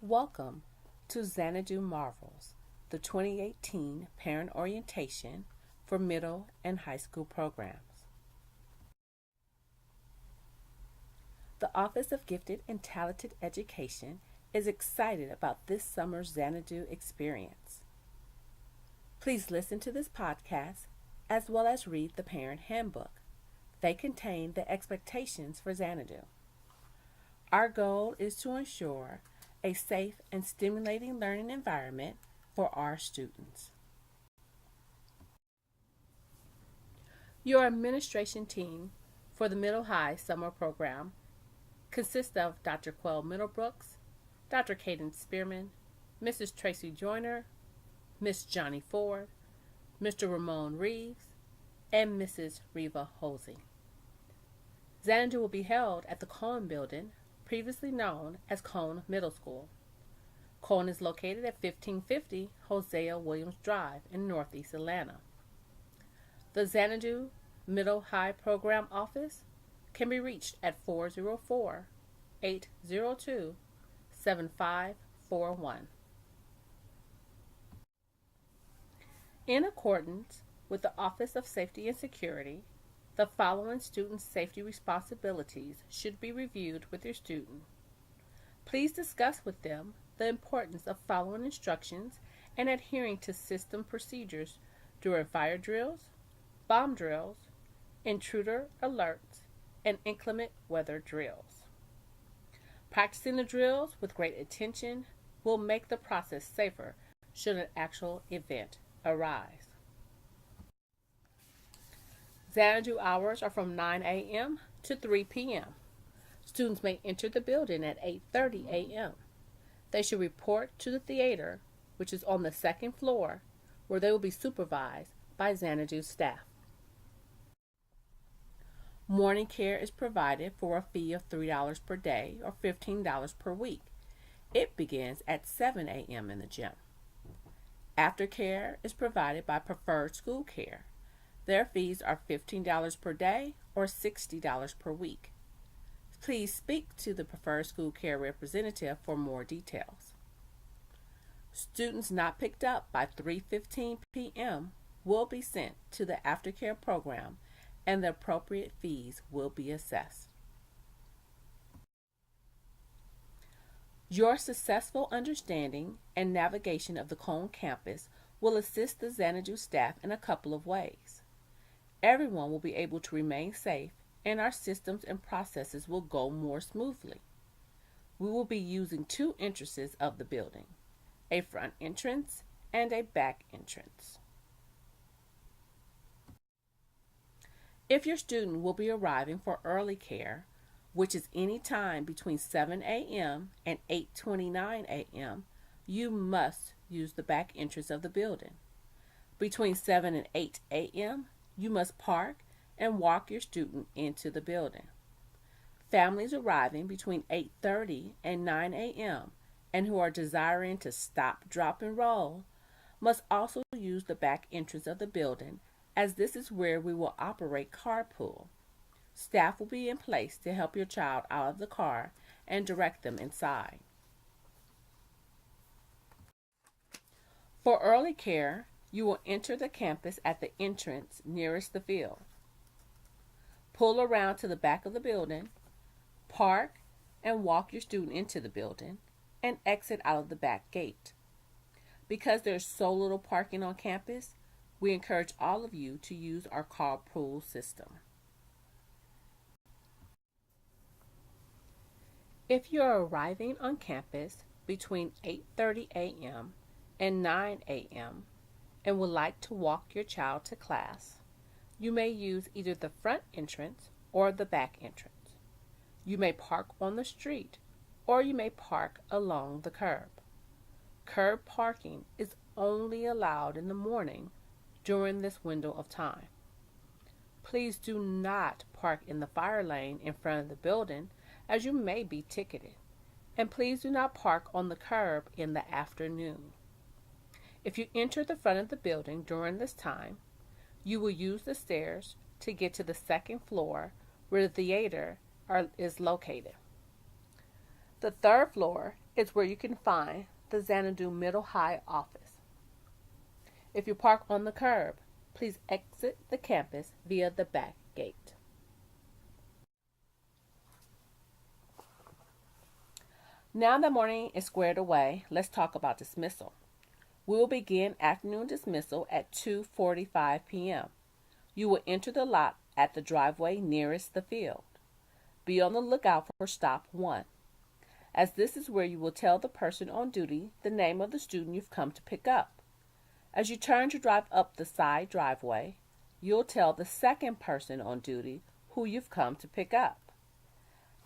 Welcome to Xanadu Marvels, the 2018 Parent Orientation for middle and high school programs. The Office of Gifted and Talented Education is excited about this summer's Xanadu experience. Please listen to this podcast as well as read the Parent Handbook. They contain the expectations for Xanadu. Our goal is to ensure a safe and stimulating learning environment for our students. Your administration team for the Middle High Summer Program consists of Dr. Quell Middlebrooks, Dr. Caden Spearman, Mrs. Tracy Joyner, Miss Johnny Ford, Mr. Ramon Reeves, and Mrs. Reva Holsey. Xanadu will be held at the Cohen Building, previously known as Cohen Middle School. Cohen is located at 1550 Hosea Williams Drive in Northeast Atlanta. The Xanadu Middle High Program Office can be reached at 404-802-7541. In accordance with the Office of Safety and Security, the following student safety responsibilities should be reviewed with your student. Please discuss with them the importance of following instructions and adhering to system procedures during fire drills, bomb drills, intruder alerts, and inclement weather drills. Practicing the drills with great attention will make the process safer should an actual event arise. Xanadu hours are from 9 a.m. to 3 p.m. Students may enter the building at 8:30 a.m. They should report to the theater, which is on the second floor, where they will be supervised by Xanadu staff. Morning care is provided for a fee of $3 per day or $15 per week. It begins at 7 a.m. in the gym. Aftercare is provided by Preferred School Care. Their fees are $15 per day or $60 per week. Please speak to the Preferred School Care representative for more details. Students not picked up by 3:15 p.m. will be sent to the aftercare program and the appropriate fees will be assessed. Your successful understanding and navigation of the Cone campus will assist the Xanadu staff in a couple of ways. Everyone will be able to remain safe and our systems and processes will go more smoothly. We will be using two entrances of the building, a front entrance and a back entrance. If your student will be arriving for early care, which is any time between 7 a.m. and 8:29 a.m., you must use the back entrance of the building. Between 7 and 8 a.m., you must park and walk your student into the building. Families arriving between 8:30 and 9 a.m. and who are desiring to stop, drop, and roll must also use the back entrance of the building, as this is where we will operate carpool. Staff will be in place to help your child out of the car and direct them inside. For early care, you will enter the campus at the entrance nearest the field. Pull around to the back of the building, park, and walk your student into the building, and exit out of the back gate. Because there's so little parking on campus, we encourage all of you to use our carpool system. If you're arriving on campus between 8:30 a.m. and 9 a.m., and would like to walk your child to class, you may use either the front entrance or the back entrance. You may park on the street or you may park along the curb. Curb parking is only allowed in the morning during this window of time. Please do not park in the fire lane in front of the building, as you may be ticketed. And please do not park on the curb in the afternoon. If you enter the front of the building during this time, you will use the stairs to get to the second floor where the theater is located. The third floor is where you can find the Xanadu Middle High office. If you park on the curb, please exit the campus via the back gate. Now that morning is squared away, let's talk about dismissal. We will begin afternoon dismissal at 2:45 p.m. You will enter the lot at the driveway nearest the field. Be on the lookout for stop 1, as this is where you will tell the person on duty the name of the student you've come to pick up. As you turn to drive up the side driveway, you'll tell the second person on duty who you've come to pick up.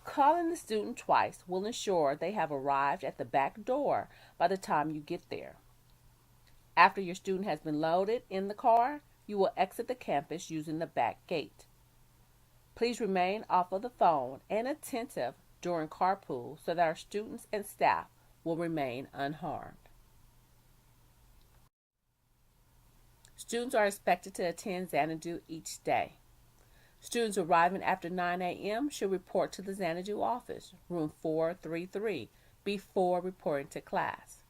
Calling the student twice will ensure they have arrived at the back door by the time you get there. After your student has been loaded in the car, you will exit the campus using the back gate. Please remain off of the phone and attentive during carpool so that our students and staff will remain unharmed. Students are expected to attend Xanadu each day. Students arriving after 9 a.m. should report to the Xanadu office, room 433, before reporting to class.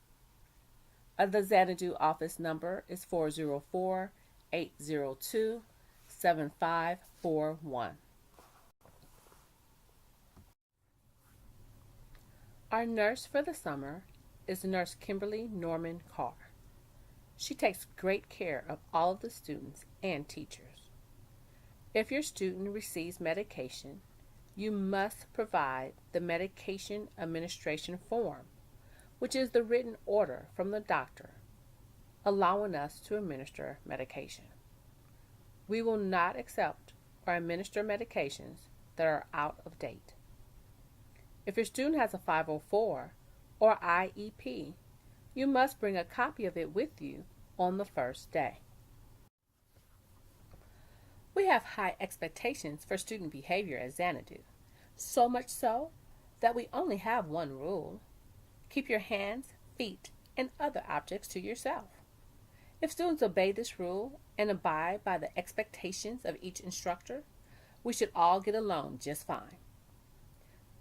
The Xanadu office number is 404-802-7541. Our nurse for the summer is Nurse Kimberly Norman Carr. She takes great care of all of the students and teachers. If your student receives medication, you must provide the medication administration form, which is the written order from the doctor allowing us to administer medication. We will not accept or administer medications that are out of date. If your student has a 504 or IEP, you must bring a copy of it with you on the first day. We have high expectations for student behavior at Xanadu, so much so that we only have one rule: keep your hands, feet, and other objects to yourself. If students obey this rule and abide by the expectations of each instructor, we should all get along just fine.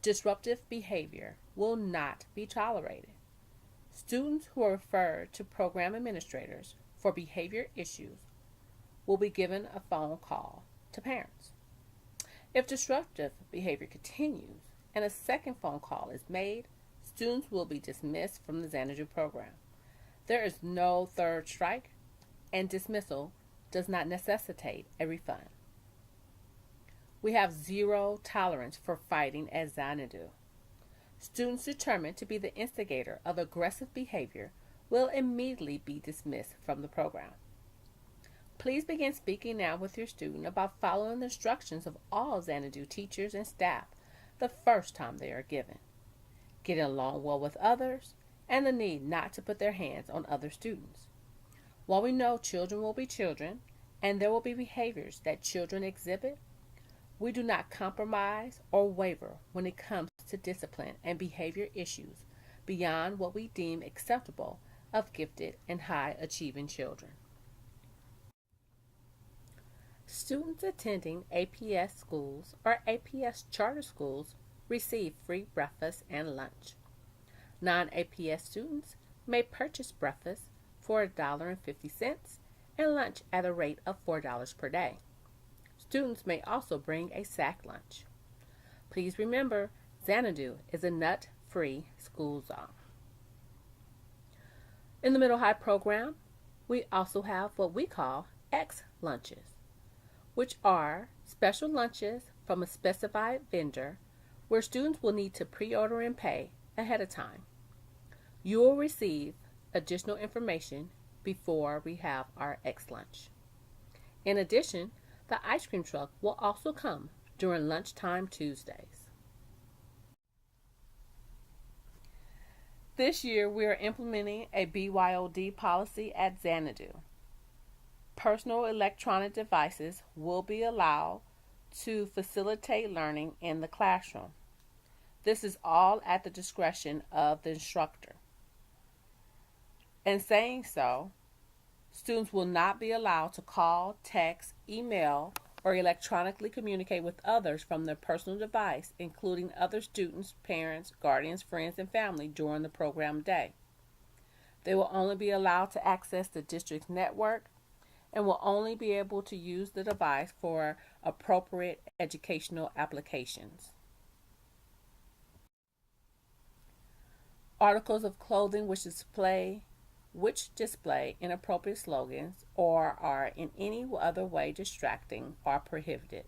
Disruptive behavior will not be tolerated. Students who are referred to program administrators for behavior issues will be given a phone call to parents. If disruptive behavior continues and a second phone call is made, students will be dismissed from the Xanadu program. There is no third strike, and dismissal does not necessitate a refund. We have zero tolerance for fighting at Xanadu. Students determined to be the instigator of aggressive behavior will immediately be dismissed from the program. Please begin speaking now with your student about following the instructions of all Xanadu teachers and staff the first time they are given, getting along well with others, and the need not to put their hands on other students. While we know children will be children and there will be behaviors that children exhibit, we do not compromise or waver when it comes to discipline and behavior issues beyond what we deem acceptable of gifted and high-achieving children. Students attending APS schools or APS charter schools receive free breakfast and lunch. Non-APS students may purchase breakfast for $1.50 and lunch at a rate of $4 per day. Students may also bring a sack lunch. Please remember, Xanadu is a nut-free school zone. In the Middle High program, we also have what we call X lunches, which are special lunches from a specified vendor where students will need to pre-order and pay ahead of time. You will receive additional information before we have our X lunch. In addition, the ice cream truck will also come during lunchtime Tuesdays. This year, we are implementing a BYOD policy at Xanadu. Personal electronic devices will be allowed to facilitate learning in the classroom. This is all at the discretion of the instructor. In saying so, students will not be allowed to call, text, email, or electronically communicate with others from their personal device, including other students, parents, guardians, friends, and family during the program day. They will only be allowed to access the district's network and will only be able to use the device for appropriate educational applications. Articles of clothing which display inappropriate slogans or are in any other way distracting are prohibited,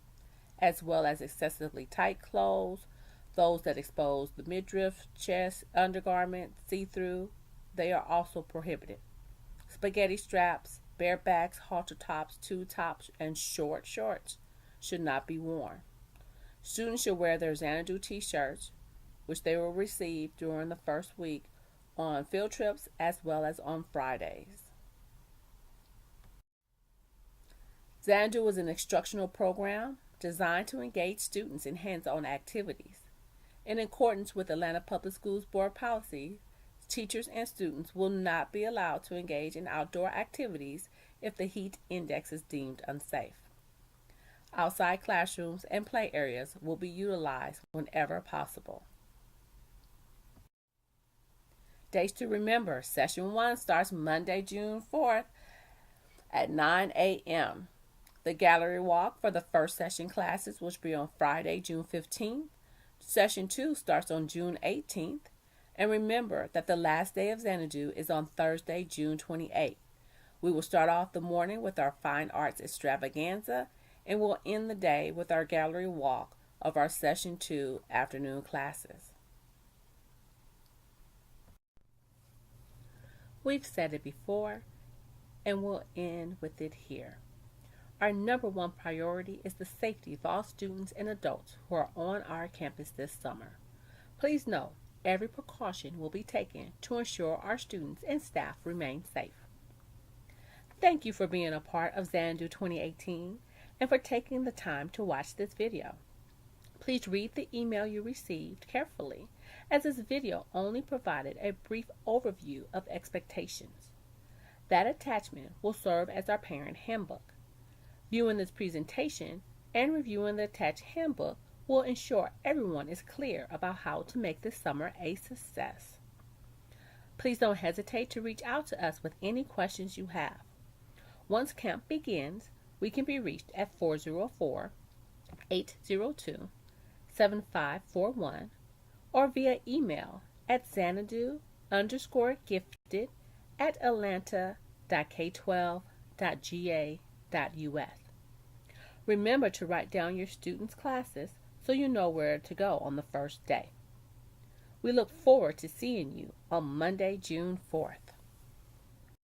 as well as excessively tight clothes, those that expose the midriff, chest, undergarment, see-through, they are also prohibited. Spaghetti straps, barebacks, halter tops, tube tops, and short shorts should not be worn. Students should wear their Xanadu t-shirts, which they will receive during the first week on field trips as well as on Fridays. Xanadu is an instructional program designed to engage students in hands-on activities. In accordance with Atlanta Public Schools Board policy, teachers and students will not be allowed to engage in outdoor activities if the heat index is deemed unsafe. Outside classrooms and play areas will be utilized whenever possible. Dates to remember: Session 1 starts Monday, June 4th at 9 a.m. The gallery walk for the first session classes will be on Friday, June 15th. Session 2 starts on June 18th. And remember that the last day of Xanadu is on Thursday, June 28th. We will start off the morning with our fine arts extravaganza and we'll end the day with our gallery walk of our Session 2 afternoon classes. We've said it before, and we'll end with it here. Our number one priority is the safety of all students and adults who are on our campus this summer. Please know, every precaution will be taken to ensure our students and staff remain safe. Thank you for being a part of Xanadu 2018 and for taking the time to watch this video. Please read the email you received carefully, as this video only provided a brief overview of expectations. That attachment will serve as our parent handbook. Viewing this presentation and reviewing the attached handbook will ensure everyone is clear about how to make this summer a success. Please don't hesitate to reach out to us with any questions you have. Once camp begins, we can be reached at 404-802-7541 or via email at xanadu_gifted@atlanta.k12.ga.us. Remember to write down your students' classes so you know where to go on the first day. We look forward to seeing you on Monday, June 4th.